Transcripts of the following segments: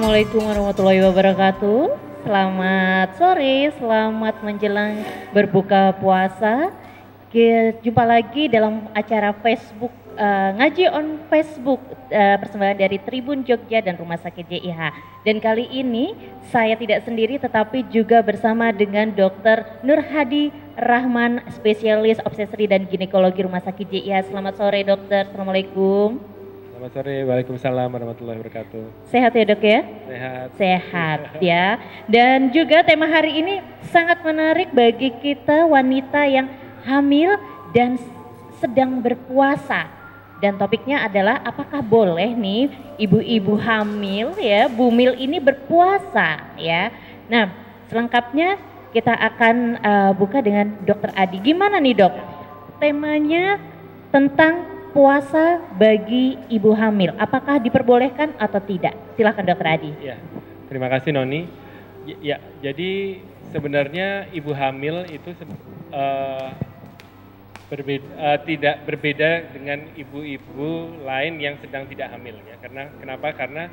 Assalamualaikum warahmatullahi wabarakatuh. Selamat sore, selamat menjelang berbuka puasa. Jumpa lagi dalam acara Facebook, Ngaji on Facebook, persembahan dari Tribun Jogja dan Rumah Sakit JIH. Dan kali ini saya tidak sendiri tetapi juga bersama dengan Dr. Nur Hadi Rahman, spesialis obstetri dan ginekologi Rumah Sakit JIH. Selamat sore dokter, Assalamualaikum. Selamat sore, waalaikumsalam warahmatullahi wabarakatuh. Sehat ya dok ya? Sehat. Sehat ya. Dan juga tema hari ini sangat menarik bagi kita wanita yang hamil dan sedang berpuasa. Dan topiknya adalah apakah boleh nih ibu-ibu hamil ya, bumil ini berpuasa ya. Nah selengkapnya kita akan buka dengan Dokter Adi. Gimana nih dok? Temanya tentang puasa bagi ibu hamil, apakah diperbolehkan atau tidak? Silakan Dokter Adi. Ya, terima kasih Noni. Ya, jadi sebenarnya ibu hamil itu tidak berbeda dengan ibu-ibu lain yang sedang tidak hamil ya. Kenapa? Karena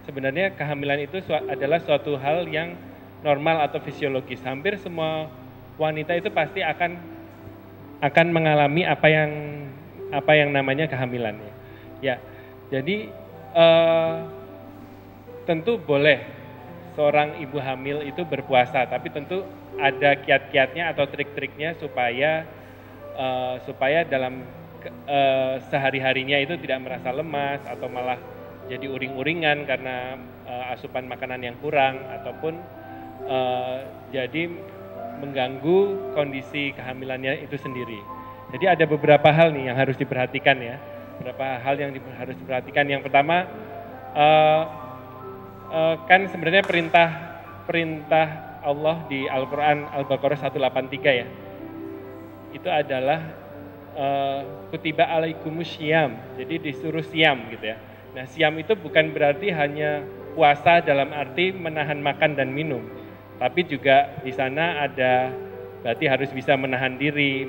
sebenarnya kehamilan itu adalah suatu hal yang normal atau fisiologis. Hampir semua wanita itu pasti akan mengalami apa yang namanya kehamilan ya. Jadi tentu boleh seorang ibu hamil itu berpuasa, tapi tentu ada kiat-kiatnya atau trik-triknya supaya dalam sehari-harinya itu tidak merasa lemas atau malah jadi uring-uringan karena asupan makanan yang kurang ataupun jadi mengganggu kondisi kehamilannya itu sendiri. Jadi ada beberapa hal nih yang harus diperhatikan ya. Beberapa hal yang harus diperhatikan. Yang pertama kan sebenarnya perintah Allah di Al-Quran Al-Baqarah 183 ya. Itu adalah kutiba alaikumus syiyam. Jadi disuruh siam gitu ya. Nah siam itu bukan berarti hanya puasa dalam arti menahan makan dan minum. Tapi juga di sana ada berarti harus bisa menahan diri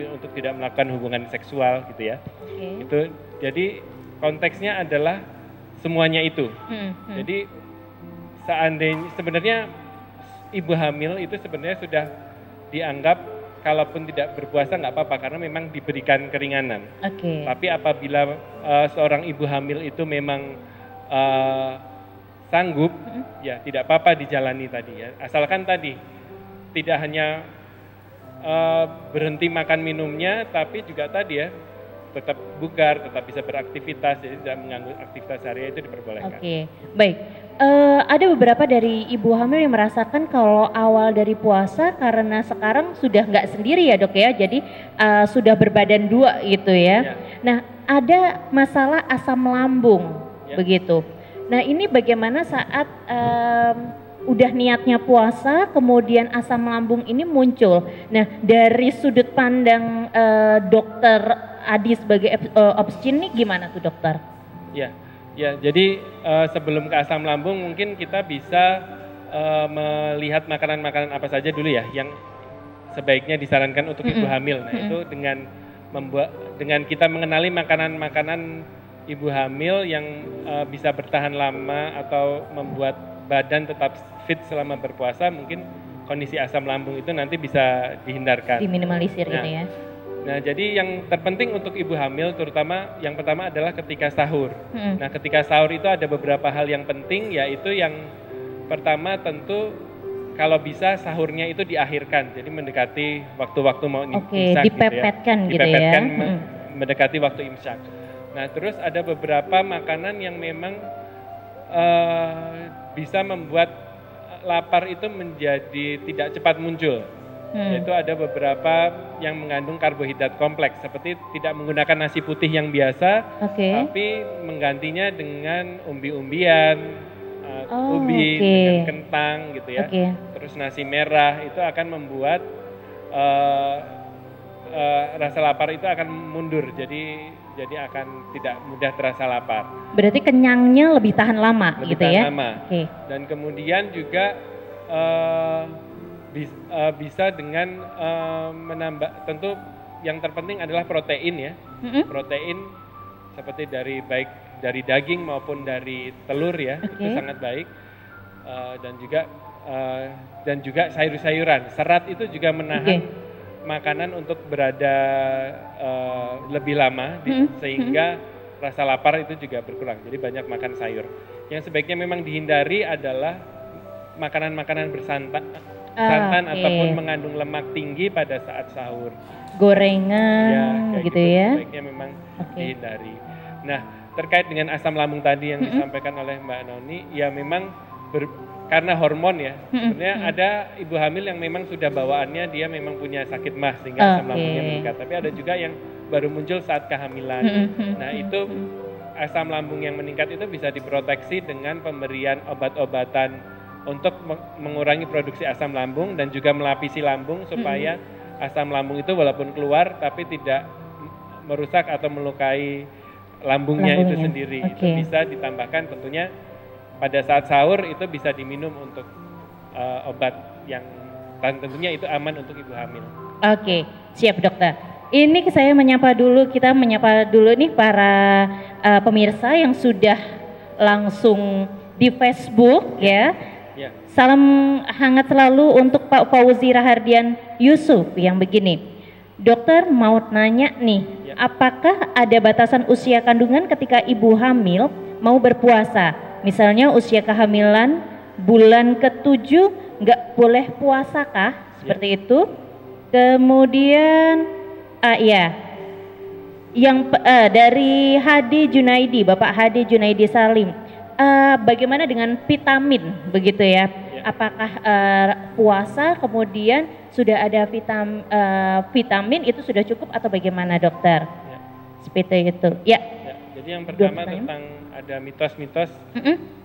untuk tidak melakukan hubungan seksual gitu ya. Okay. Itu jadi konteksnya adalah semuanya itu. Jadi sebenarnya ibu hamil itu sebenarnya sudah dianggap kalaupun tidak berpuasa nggak apa-apa karena memang diberikan keringanan. Okay. Tapi apabila seorang ibu hamil itu memang sanggup, ya tidak apa-apa dijalani tadi ya. Asalkan tadi tidak hanya berhenti makan minumnya, tapi juga tadi ya tetap bugar, tetap bisa beraktivitas, jadi tidak mengganggu aktivitas sehari itu diperbolehkan. Oke, baik. Ada beberapa dari ibu hamil yang merasakan kalau awal dari puasa karena sekarang sudah nggak sendiri ya dok ya, jadi sudah berbadan dua gitu ya. Nah ada masalah asam lambung begitu. Nah ini bagaimana saat udah niatnya puasa, kemudian asam lambung ini muncul. Nah, dari sudut pandang dokter Adi sebagai obstetri ini gimana tuh dokter? Ya, jadi sebelum ke asam lambung mungkin kita bisa melihat makanan-makanan apa saja dulu ya yang sebaiknya disarankan untuk ibu hamil. Nah, itu dengan kita mengenali makanan-makanan ibu hamil yang bisa bertahan lama atau membuat badan tetap fit selama berpuasa, mungkin kondisi asam lambung itu nanti bisa dihindarkan. Diminimalisir gitu ya. Nah, jadi yang terpenting untuk ibu hamil terutama yang pertama adalah ketika sahur. Nah, ketika sahur itu ada beberapa hal yang penting, yaitu yang pertama tentu kalau bisa sahurnya itu diakhirkan. Jadi mendekati waktu-waktu mau imsak dipepetkan gitu ya. Dipepetkan mendekati waktu imsak. Nah, terus ada beberapa makanan yang memang bisa membuat lapar itu menjadi tidak cepat muncul. Yaitu ada beberapa yang mengandung karbohidrat kompleks seperti tidak menggunakan nasi putih yang biasa, tapi menggantinya dengan umbi-umbian, ubi dengan kentang gitu ya. Terus nasi merah itu akan membuat rasa lapar itu akan mundur. Jadi akan tidak mudah terasa lapar. Berarti kenyangnya lebih tahan lama lebih gitu ya? Tahan lama. Dan kemudian juga bisa dengan menambah, tentu yang terpenting adalah protein ya. Protein seperti dari baik dari daging maupun dari telur ya, itu sangat baik. Dan juga sayur-sayuran. Serat itu juga menahan makanan untuk berada lebih lama, sehingga rasa lapar itu juga berkurang. Jadi banyak makan sayur. Yang sebaiknya memang dihindari adalah makanan-makanan bersantan, ataupun mengandung lemak tinggi pada saat sahur. Gorengan ya, gitu ya. Sebaiknya memang dihindari. Nah, terkait dengan asam lambung tadi yang disampaikan oleh Mbak Noni, ya memang karena hormon ya, sebenarnya ada ibu hamil yang memang sudah bawaannya dia memang punya sakit mah sehingga asam lambungnya meningkat. Tapi ada juga yang baru muncul saat kehamilan. Nah itu asam lambung yang meningkat itu bisa diproteksi dengan pemberian obat-obatan untuk mengurangi produksi asam lambung dan juga melapisi lambung supaya asam lambung itu walaupun keluar tapi tidak merusak atau melukai lambungnya itu sendiri. Itu bisa ditambahkan tentunya pada saat sahur itu bisa diminum untuk obat yang tentunya itu aman untuk ibu hamil. Oke, siap dokter. Ini kita menyapa dulu nih para pemirsa yang sudah langsung di Facebook ya. Salam hangat selalu untuk Pak Fauzi Rahardian Yusuf yang begini. Dokter mau nanya nih, apakah ada batasan usia kandungan ketika ibu hamil mau berpuasa? Misalnya usia kehamilan bulan ke-7 nggak boleh puasa kah? Seperti itu. Kemudian dari Hadi Junaidi, Bapak Hadi Junaidi Salim. Bagaimana dengan vitamin begitu ya? Apakah puasa kemudian sudah ada vitamin itu sudah cukup atau bagaimana dokter? Seperti itu. Jadi yang pertama tentang ada mitos-mitos,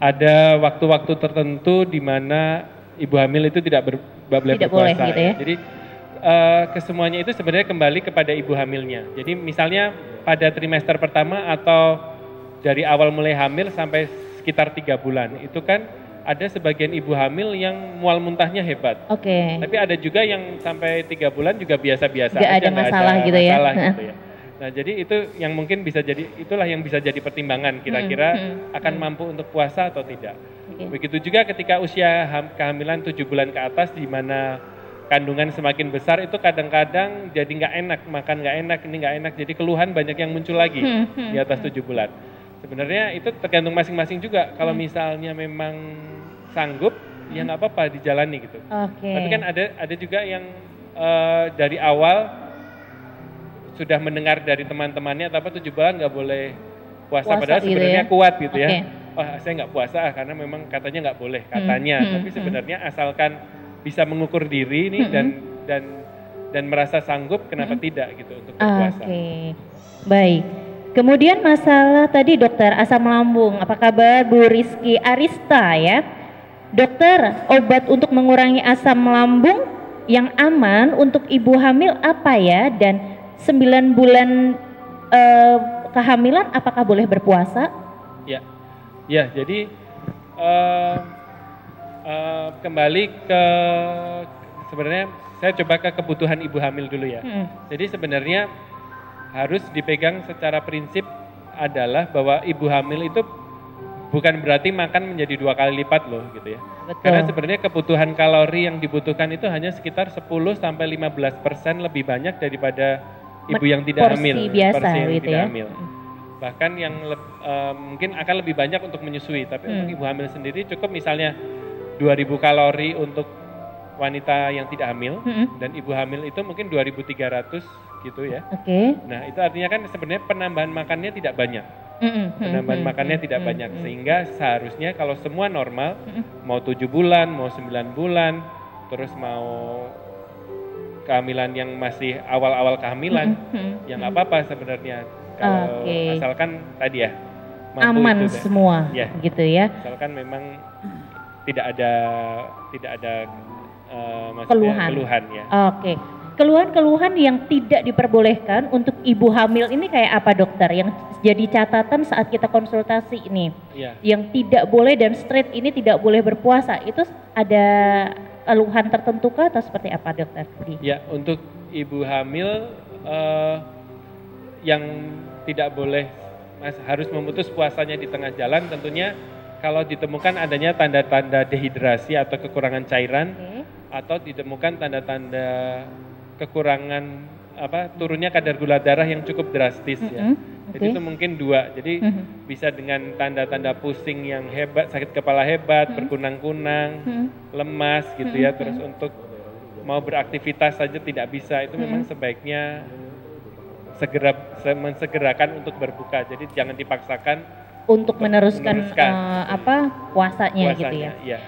ada waktu-waktu tertentu di mana ibu hamil itu tidak boleh berpuasa. Gitu ya? Jadi kesemuanya itu sebenarnya kembali kepada ibu hamilnya. Jadi misalnya pada trimester pertama atau dari awal mulai hamil sampai sekitar 3 bulan, itu kan ada sebagian ibu hamil yang mual muntahnya hebat. Tapi ada juga yang sampai 3 bulan juga biasa-biasa aja, ada masalah gitu ya. Nah jadi itu yang mungkin itulah yang bisa jadi pertimbangan kira-kira akan mampu untuk puasa atau tidak. Begitu juga ketika usia kehamilan 7 bulan ke atas di mana kandungan semakin besar itu kadang-kadang jadi nggak enak, makan nggak enak, ini nggak enak, jadi keluhan banyak yang muncul lagi di atas 7 bulan. Sebenarnya itu tergantung masing-masing juga, kalau misalnya memang sanggup ya nggak apa-apa dijalani gitu. Tapi kan ada juga yang dari awal sudah mendengar dari teman-temannya apa 7 bulan nggak boleh puasa padahal sebenarnya kuat gitu ya. Saya nggak puasa karena memang katanya nggak boleh katanya, tapi sebenarnya asalkan bisa mengukur diri nih dan merasa sanggup, kenapa tidak gitu untuk berpuasa. Baik. Kemudian masalah tadi dokter asam lambung, apa kabar Bu Rizky Arista ya? Dokter, obat untuk mengurangi asam lambung yang aman untuk ibu hamil apa ya? Dan 9 bulan kehamilan apakah boleh berpuasa? Ya, jadi kembali ke sebenarnya saya coba ke kebutuhan ibu hamil dulu ya. Jadi sebenarnya harus dipegang secara prinsip adalah bahwa ibu hamil itu bukan berarti makan menjadi 2 kali lipat loh gitu ya. Karena sebenarnya kebutuhan kalori yang dibutuhkan itu hanya sekitar 10-15% lebih banyak daripada ibu yang tidak hamil, porsi yang tidak hamil. Bahkan yang mungkin akan lebih banyak untuk menyusui, tapi untuk ibu hamil sendiri cukup misalnya 2000 kalori untuk wanita yang tidak hamil, dan ibu hamil itu mungkin 2300 gitu ya. Nah itu artinya kan sebenarnya penambahan makannya tidak banyak. Penambahan makannya tidak banyak, sehingga seharusnya kalau semua normal, mau 7 bulan, mau 9 bulan, terus mau kehamilan yang masih awal-awal kehamilan, ya nggak apa-apa sebenarnya. Kalau asalkan tadi ya mampu aman itu, semua, gitu ya. Asalkan memang tidak ada keluhan ya. Keluhan-keluhan yang tidak diperbolehkan untuk ibu hamil ini kayak apa dokter? Yang jadi catatan saat kita konsultasi ini, yang tidak boleh dan straight ini tidak boleh berpuasa, itu ada keluhan tertentu kah atau seperti apa dokter? Ya, untuk ibu hamil yang tidak boleh harus memutus puasanya di tengah jalan, tentunya kalau ditemukan adanya tanda-tanda dehidrasi atau kekurangan cairan, atau ditemukan tanda-tanda kekurangan turunnya kadar gula darah yang cukup drastis ya. Jadi itu mungkin 2. Jadi bisa dengan tanda-tanda pusing yang hebat, sakit kepala hebat, berkunang-kunang, lemas gitu ya. Terus untuk mau beraktivitas saja tidak bisa, itu memang sebaiknya mensegerakan untuk berbuka. Jadi jangan dipaksakan untuk meneruskan puasanya gitu ya. Iya.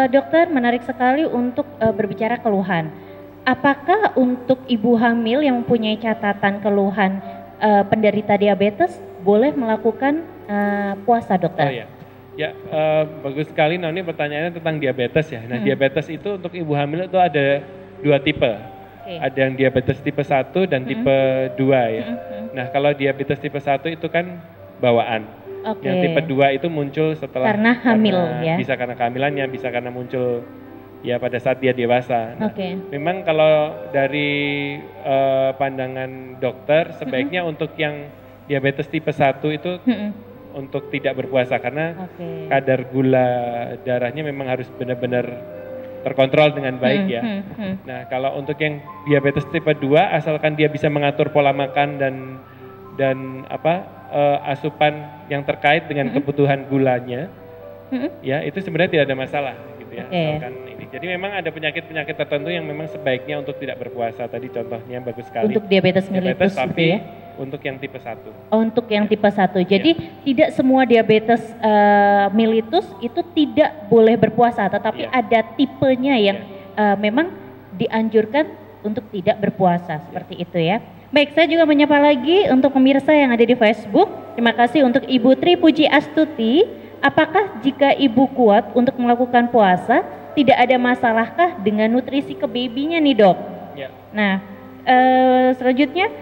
Dokter, menarik sekali untuk berbicara keluhan. Apakah untuk ibu hamil yang mempunyai catatan keluhan penderita diabetes boleh melakukan puasa, dokter? Oh iya. Ya, bagus sekali. Nah, ini pertanyaannya tentang diabetes ya. Nah, diabetes itu untuk ibu hamil itu ada 2 tipe. Ada yang diabetes tipe 1 dan tipe 2 ya. Nah, kalau diabetes tipe 1 itu kan bawaan. Yang tipe 2 itu muncul setelah karena hamil ya. Bisa karena kehamilannya, bisa karena muncul ya pada saat dia dewasa. Nah, memang kalau dari pandangan dokter sebaiknya untuk yang diabetes tipe 1 itu untuk tidak berpuasa karena kadar gula darahnya memang harus benar-benar terkontrol dengan baik ya. Nah, kalau untuk yang diabetes tipe 2 asalkan dia bisa mengatur pola makan dan asupan yang terkait dengan kebutuhan gulanya, ya itu sebenarnya tidak ada masalah gitu ya. Asalkan ini. Jadi memang ada penyakit-penyakit tertentu yang memang sebaiknya untuk tidak berpuasa. Tadi contohnya bagus sekali. Untuk diabetes mellitus tapi gitu ya? Untuk yang tipe 1. Untuk yang tipe 1. Jadi tidak semua diabetes mellitus itu tidak boleh berpuasa, tetapi ada tipenya yang memang dianjurkan untuk tidak berpuasa, seperti itu ya. Baik, saya juga menyapa lagi untuk pemirsa yang ada di Facebook. Terima kasih untuk Ibu Tri Puji Astuti. Apakah jika ibu kuat untuk melakukan puasa, tidak ada masalahkah dengan nutrisi ke babynya nih, Dok? Ya. Nah, selanjutnya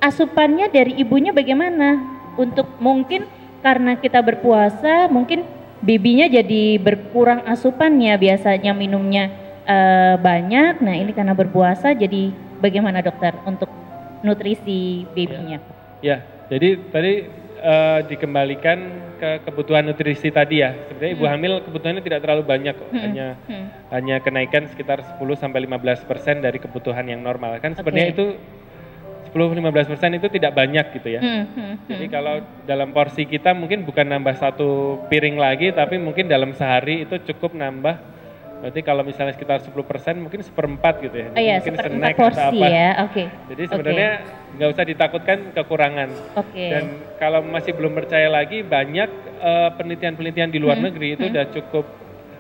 asupannya dari ibunya bagaimana? Untuk mungkin karena kita berpuasa, mungkin babynya jadi berkurang asupannya, biasanya minumnya banyak. Nah, ini karena berpuasa, jadi bagaimana, dokter, untuk nutrisi babynya? Ya, jadi tadi dikembalikan ke kebutuhan nutrisi tadi ya. Sebenarnya ibu hamil kebutuhannya tidak terlalu banyak kok, hanya kenaikan sekitar 10-15% dari kebutuhan yang normal. Kan sebenarnya itu 10-15% itu tidak banyak gitu ya. Jadi kalau dalam porsi kita mungkin bukan nambah 1 piring lagi, tapi mungkin dalam sehari itu cukup nambah. Berarti kalau misalnya sekitar 10% mungkin 1/4 gitu ya. Mungkin snack porsi ya. Jadi sebenarnya nggak usah ditakutkan kekurangan. Dan kalau masih belum percaya lagi, banyak penelitian-penelitian di luar negeri itu udah cukup,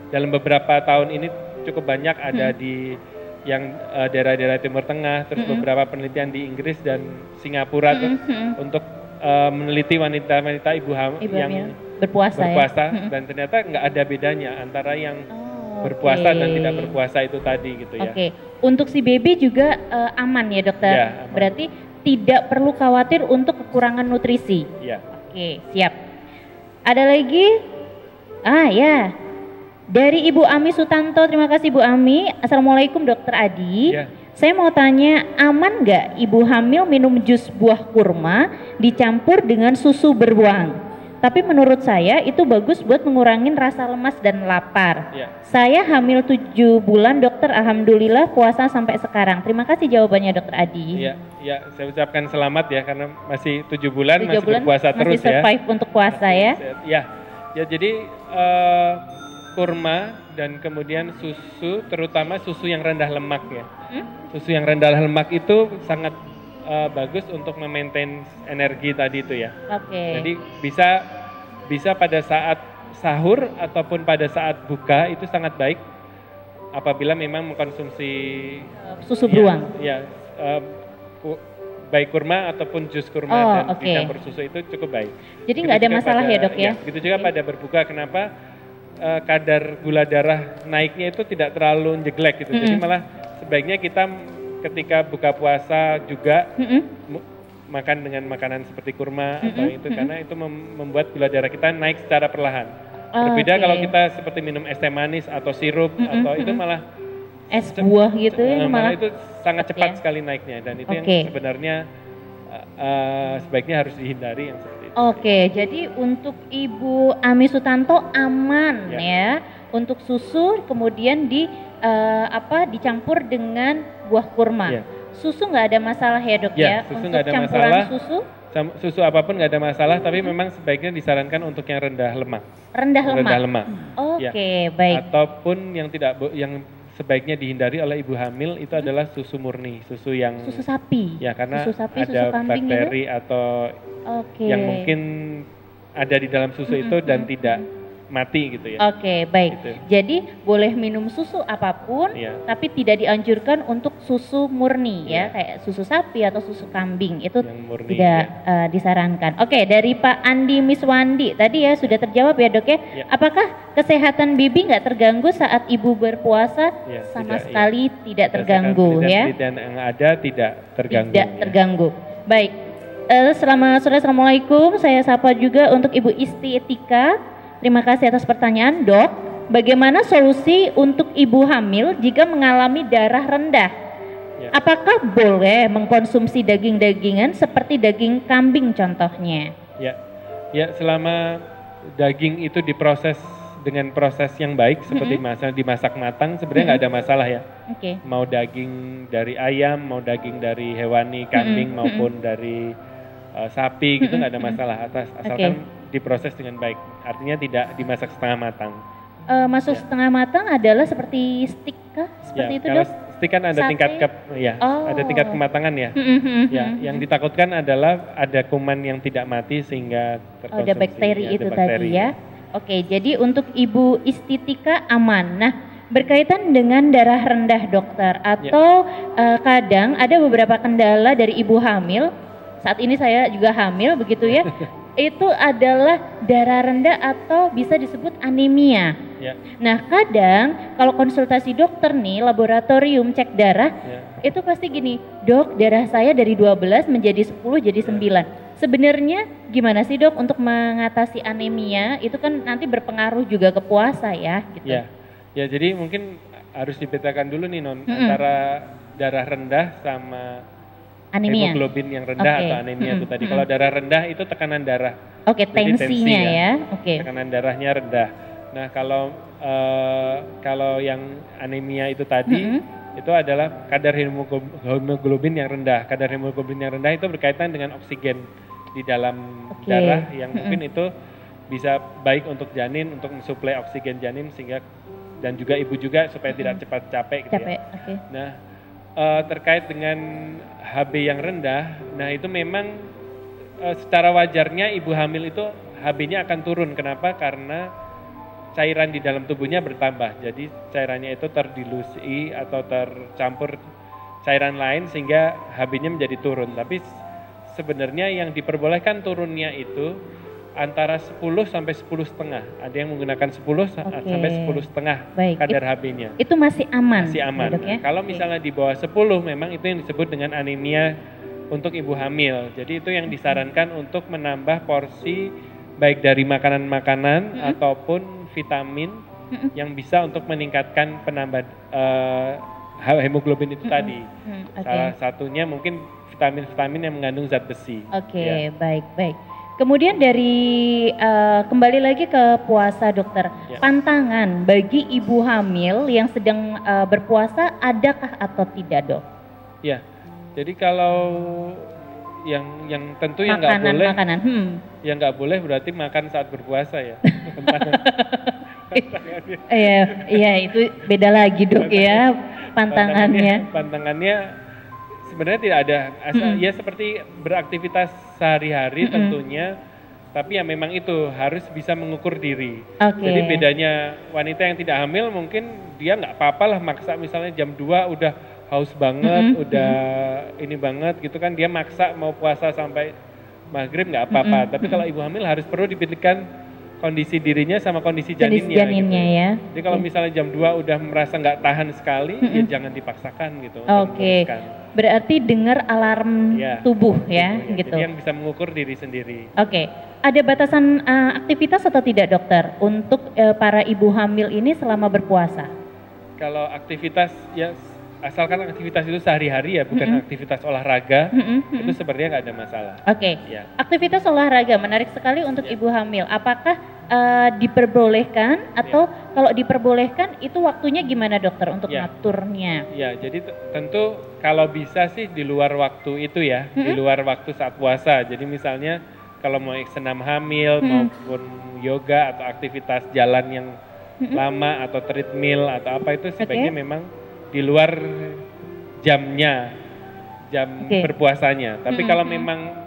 dalam beberapa tahun ini cukup banyak ada di yang daerah-daerah Timur Tengah, terus beberapa penelitian di Inggris dan Singapura untuk meneliti wanita-wanita ibu hamil yang berpuasa dan ternyata nggak ada bedanya antara yang berpuasa dan tidak berpuasa itu tadi gitu ya. Untuk si baby juga aman ya, dokter? Ya, aman. Berarti tidak perlu khawatir untuk kekurangan nutrisi? Ya. Siap. Ada lagi? Ya. Dari Ibu Ami Sutanto, terima kasih Bu Ami. Assalamualaikum Dokter Adi. Ya. Saya mau tanya, aman nggak ibu hamil minum jus buah kurma dicampur dengan susu beruang? Tapi menurut saya itu bagus buat mengurangin rasa lemas dan lapar. Saya hamil 7 bulan, dokter, alhamdulillah puasa sampai sekarang. Terima kasih jawabannya, Dokter Adi. Ya, saya ucapkan selamat ya karena masih 7 bulan masih berpuasa terus ya. Masih survive untuk puasa ya. Ya, jadi kurma dan kemudian susu, terutama susu yang rendah lemak ya. Susu yang rendah lemak itu sangat bagus untuk memaintain energi tadi itu ya. Jadi bisa pada saat sahur ataupun pada saat buka itu sangat baik apabila memang mengkonsumsi susu beruang. Baik kurma ataupun jus kurma dan dicampur susu itu cukup baik. Jadi nggak ada masalah ya, Dok ya? Begitu juga pada berbuka, kenapa kadar gula darah naiknya itu tidak terlalu jeglek gitu. Jadi malah sebaiknya kita ketika buka puasa juga makan dengan makanan seperti kurma atau itu karena itu membuat gula darah kita naik secara perlahan. Berbeda kalau kita seperti minum es teh manis atau sirup atau itu malah es buah gitu ya, malah itu sangat cepat sekali naiknya dan itu yang sebenarnya sebaiknya harus dihindari yang seperti itu. Oke, jadi untuk Ibu Ami Sutanto aman ya untuk susu kemudian dicampur dengan buah kurma. Ya. Susu nggak ada masalah ya dok ya? Susu Untuk nggak ada campuran masalah. susu Apapun nggak ada masalah, tapi memang sebaiknya disarankan untuk yang rendah lemak. rendah lemak. Oke, baik. Ataupun yang yang sebaiknya dihindari oleh ibu hamil itu adalah susu murni, susu sapi. Ya, karena susu sapi, ada susu kambing bakteri atau yang mungkin ada di dalam susu itu dan tidak mati gitu ya. Oke, baik. Gitu. Jadi boleh minum susu apapun, tapi tidak dianjurkan untuk susu murni ya, kayak susu sapi atau susu kambing itu murni, tidak disarankan. Oke, dari Pak Andi Miswandi tadi ya sudah terjawab ya dok ya. Apakah kesehatan bibi nggak terganggu saat ibu berpuasa? Sama sekali tidak terganggu ya. Dan yang ada tidak terganggu. Tidak terganggu. Baik. Selamat sore, assalamualaikum. Saya sapa juga untuk Ibu Isti Etika. Terima kasih atas pertanyaan, dok. Bagaimana solusi untuk ibu hamil jika mengalami darah rendah? Apakah boleh mengkonsumsi daging-dagingan seperti daging kambing contohnya? Ya, selama daging itu diproses dengan proses yang baik seperti dimasak matang, sebenarnya nggak ada masalah ya. Mau daging dari ayam, mau daging dari hewani, kambing maupun dari sapi gitu nggak ada masalah, asalkan diproses dengan baik, artinya tidak dimasak setengah matang. Setengah matang adalah seperti steak kah? Seperti itu dok? Steak kan ada tingkat ada tingkat kematangan ya. Yang ditakutkan adalah ada kuman yang tidak mati sehingga terkonsumsi. Ada bakteri itu tadi ya. Oke, jadi untuk Ibu Istitika aman. Nah, berkaitan dengan darah rendah dokter atau kadang ada beberapa kendala dari ibu hamil. Saat ini saya juga hamil begitu ya. Itu adalah darah rendah atau bisa disebut anemia. Nah, kadang kalau konsultasi dokter nih, laboratorium cek darah, itu pasti gini, dok darah saya dari 12 menjadi 10 jadi 9. Sebenarnya gimana sih dok untuk mengatasi anemia? Itu kan nanti berpengaruh juga ke puasa ya gitu. Ya, jadi mungkin harus dibedakan dulu nih Non, antara darah rendah sama anemia. Hemoglobin yang rendah atau anemia itu tadi. Kalau darah rendah itu tekanan darah. Tensinya ya. Tekanan darahnya rendah. Nah, kalau yang anemia itu tadi itu adalah kadar hemoglobin yang rendah. Kadar hemoglobin yang rendah itu berkaitan dengan oksigen di dalam darah yang mungkin itu bisa baik untuk janin, untuk mensuplai oksigen janin sehingga dan juga ibu juga supaya tidak cepat capek gitu ya. Nah, terkait dengan HB yang rendah, nah itu memang secara wajarnya ibu hamil itu HB-nya akan turun. Kenapa? Karena cairan di dalam tubuhnya bertambah. Jadi cairannya itu terdilusi atau tercampur cairan lain sehingga HB-nya menjadi turun. Tapi sebenarnya yang diperbolehkan turunnya itu antara 10 sampai 10,5. Ada yang menggunakan 10 sampai 10,5 kadar HB-nya. Itu masih aman. Masih aman. Ya? Kalau misalnya di bawah 10 memang itu yang disebut dengan anemia untuk ibu hamil. Jadi itu yang disarankan untuk menambah porsi baik dari makanan-makanan ataupun vitamin yang bisa untuk meningkatkan penambah hemoglobin itu tadi. Salah satunya mungkin vitamin-vitamin yang mengandung zat besi. Baik. Kemudian dari kembali lagi ke puasa dokter, pantangan bagi ibu hamil yang sedang berpuasa adakah atau tidak dok? Ya, jadi kalau yang tentu yang nggak boleh, yang nggak boleh berarti makan saat berpuasa ya. Iya itu beda lagi dok ya pantangannya. Pantangannya sebenarnya tidak ada, ya seperti beraktivitas sehari-hari tentunya, tapi ya memang itu harus bisa mengukur diri. Jadi bedanya wanita yang tidak hamil mungkin dia nggak apa-apa lah maksa misalnya jam 2 udah haus banget, udah ini banget gitu kan, dia maksa mau puasa sampai maghrib nggak apa-apa. Tapi kalau ibu hamil harus perlu dipikirkan kondisi dirinya sama kondisi janinnya gitu. Ya. Jadi kalau misalnya jam 2 udah merasa nggak tahan sekali, ya jangan dipaksakan gitu. Berarti dengar alarm tubuh ya, gitu. Jadi yang bisa mengukur diri sendiri. Ada batasan aktivitas atau tidak dokter untuk para ibu hamil ini selama berpuasa? Kalau aktivitas ya asalkan aktivitas itu sehari-hari ya, bukan aktivitas olahraga, itu sebenarnya nggak ada masalah. Oke. Ya. Aktivitas olahraga menarik sekali untuk ibu hamil. Apakah diperbolehkan atau kalau diperbolehkan itu waktunya gimana dokter untuk ngaturnya? Ya, jadi tentu kalau bisa sih di luar waktu itu ya, di luar waktu saat puasa. Jadi misalnya kalau mau senam hamil maupun yoga atau aktivitas jalan yang lama atau treadmill atau apa itu sebaiknya memang di luar jamnya, jam berpuasanya. Tapi kalau memang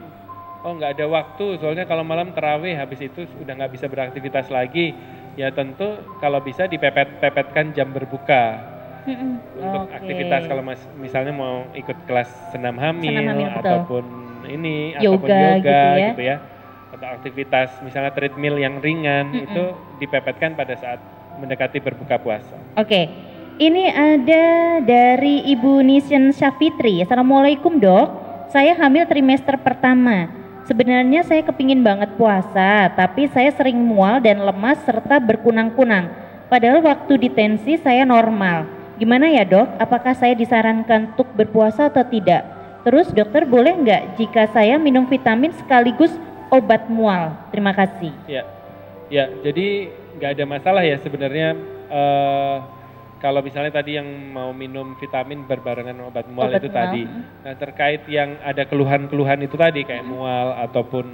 nggak ada waktu, soalnya kalau malam terawih habis itu udah nggak bisa beraktivitas lagi, ya tentu kalau bisa dipepet-pepetkan jam berbuka untuk aktivitas. Kalau misalnya mau ikut kelas senam hamil ataupun ataupun yoga gitu ya, atau aktivitas misalnya treadmill yang ringan itu dipepetkan pada saat mendekati berbuka puasa. Oke. Ini ada dari Ibu Nisyan Syafitri. Assalamualaikum dok, saya hamil trimester pertama. Sebenarnya saya kepingin banget puasa, tapi saya sering mual dan lemas serta berkunang-kunang. Padahal waktu ditensi saya normal. Gimana ya dok, apakah saya disarankan untuk berpuasa atau tidak? Terus dokter boleh nggak jika saya minum vitamin sekaligus obat mual? Terima kasih. Ya, jadi nggak ada masalah ya sebenarnya. Kalau misalnya tadi yang mau minum vitamin berbarengan obat mual itu tadi. Nah terkait yang ada keluhan-keluhan itu tadi kayak mual ataupun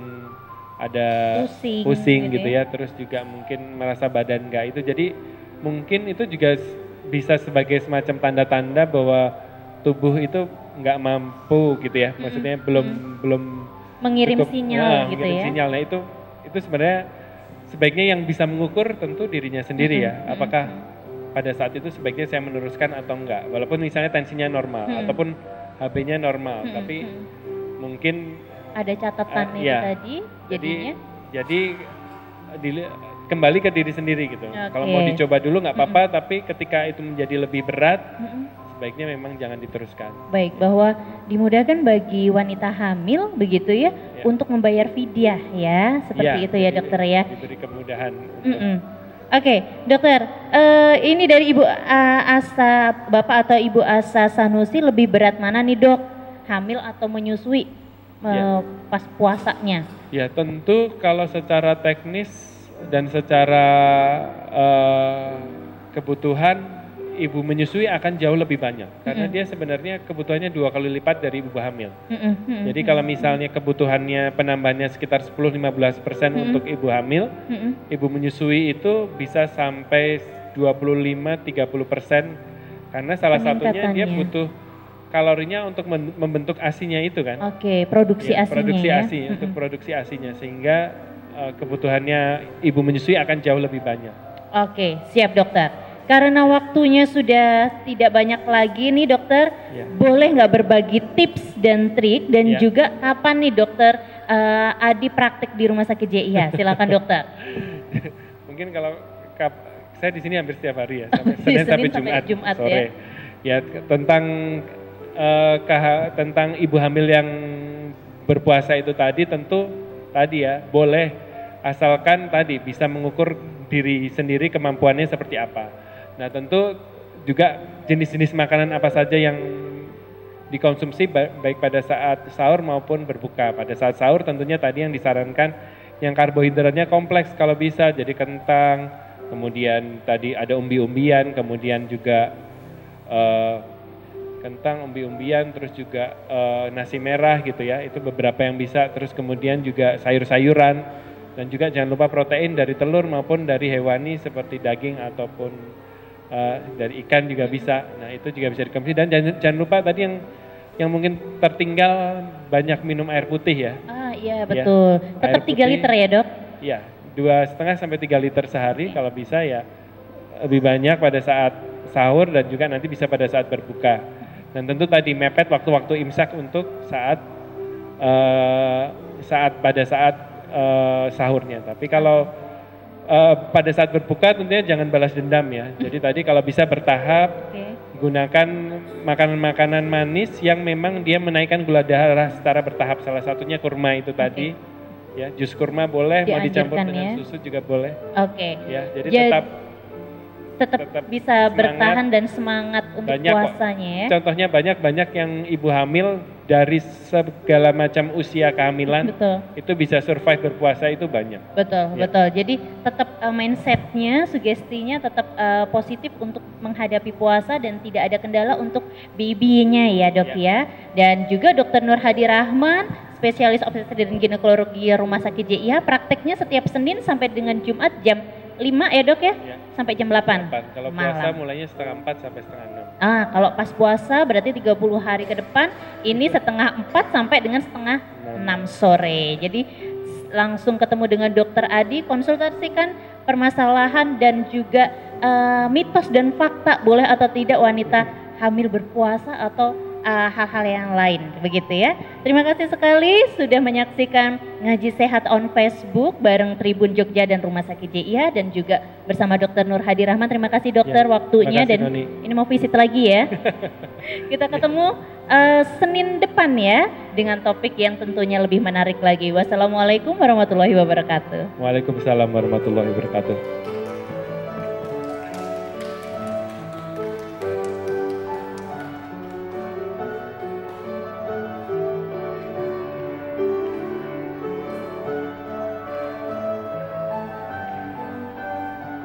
ada pusing gitu ya. Terus juga mungkin merasa badan nggak itu. Jadi mungkin itu juga bisa sebagai semacam tanda-tanda bahwa tubuh itu nggak mampu gitu ya. Maksudnya belum mengirim cukup, sinyal gitu mengirim ya. sinyal. Nah itu sebenarnya sebaiknya yang bisa mengukur tentu dirinya sendiri ya. Apakah pada saat itu sebaiknya saya meneruskan atau enggak, walaupun misalnya tensinya normal ataupun HB-nya normal, tapi mungkin ada catatan itu tadi jadinya. Jadi kembali ke diri sendiri gitu. Kalau mau dicoba dulu nggak apa-apa, tapi ketika itu menjadi lebih berat, sebaiknya memang jangan diteruskan. Baik, bahwa dimudahkan bagi wanita hamil begitu ya, untuk membayar fidyah ya, seperti itu ya dokter ya. Diberi kemudahan. Oke, dokter, ini dari Ibu Asa, Bapak atau Ibu Asa Sanusi lebih berat mana nih dok? Hamil atau menyusui pas puasanya? Ya tentu kalau secara teknis dan secara kebutuhan ibu menyusui akan jauh lebih banyak. Karena dia sebenarnya kebutuhannya 2 kali lipat dari ibu hamil. Jadi kalau misalnya kebutuhannya penambahannya sekitar 10-15% untuk ibu hamil, ibu menyusui itu bisa sampai 25-30%. Karena salah satunya dia butuh kalorinya untuk membentuk asinya itu kan. Produksi asinya produksi ASI, untuk produksi asinya. Sehingga kebutuhannya ibu menyusui akan jauh lebih banyak. Siap dokter. Karena waktunya sudah tidak banyak lagi nih dokter, boleh nggak berbagi tips dan trik dan juga kapan nih dokter Adi praktek di Rumah Sakit JIH? Silakan dokter. Mungkin kalau saya di sini hampir setiap hari ya, Senin sampai Jumat sore. Ya tentang ibu hamil yang berpuasa itu tadi tentu tadi ya boleh asalkan tadi bisa mengukur diri sendiri kemampuannya seperti apa. Nah tentu juga jenis-jenis makanan apa saja yang dikonsumsi baik pada saat sahur maupun berbuka. Pada saat sahur tentunya tadi yang disarankan yang karbohidratnya kompleks kalau bisa, jadi kentang, kemudian tadi ada umbi-umbian, kemudian juga kentang, umbi-umbian, terus juga nasi merah gitu ya, itu beberapa yang bisa, terus kemudian juga sayur-sayuran, dan juga jangan lupa protein dari telur maupun dari hewani seperti daging ataupun dari ikan juga bisa. Nah itu juga bisa dikonsumsi dan jangan lupa tadi yang mungkin tertinggal banyak minum air putih ya. Iya betul. Tetap 3 liter ya dok? Iya, 2,5 sampai 3 liter sehari kalau bisa ya lebih banyak pada saat sahur dan juga nanti bisa pada saat berbuka. Dan tentu tadi mepet waktu-waktu imsak untuk saat sahurnya. Tapi kalau pada saat berbuka tentunya jangan balas dendam ya. Jadi tadi kalau bisa bertahap, gunakan makanan-makanan manis yang memang dia menaikkan gula darah secara bertahap. Salah satunya kurma itu tadi, ya jus kurma boleh, mau dicampur dengan susu juga boleh. Ya, jadi tetap tetap bisa bertahan dan semangat untuk puasanya ya. Contohnya banyak yang ibu hamil dari segala macam usia kehamilan itu bisa survive berpuasa itu banyak. Betul. Jadi tetap mindsetnya, sugestinya tetap positif untuk menghadapi puasa dan tidak ada kendala untuk baby-nya ya dok ya. Dan juga Dr. Nur Hadi Rahman, spesialis obstetri dan ginekologi Rumah Sakit JIH, prakteknya setiap Senin sampai dengan Jumat jam 5 ya dok ya? Sampai jam 8. Kalau puasa mulainya setengah 4 sampai setengah 6. Kalau pas puasa berarti 30 hari ke depan, ini setengah 4 sampai dengan setengah 6 sore. Jadi langsung ketemu dengan Dokter Adi, konsultasikan permasalahan dan juga mitos dan fakta boleh atau tidak wanita hamil berpuasa atau hal-hal yang lain, begitu ya. Terima kasih sekali sudah menyaksikan Ngaji Sehat on Facebook bareng Tribun Jogja dan Rumah Sakit JIH dan juga bersama Dr. Nur Hadi Rahman. Terima kasih dokter waktunya dan ini mau visit lagi ya. Kita ketemu Senin depan ya dengan topik yang tentunya lebih menarik lagi. Wassalamualaikum warahmatullahi wabarakatuh. Waalaikumsalam warahmatullahi wabarakatuh.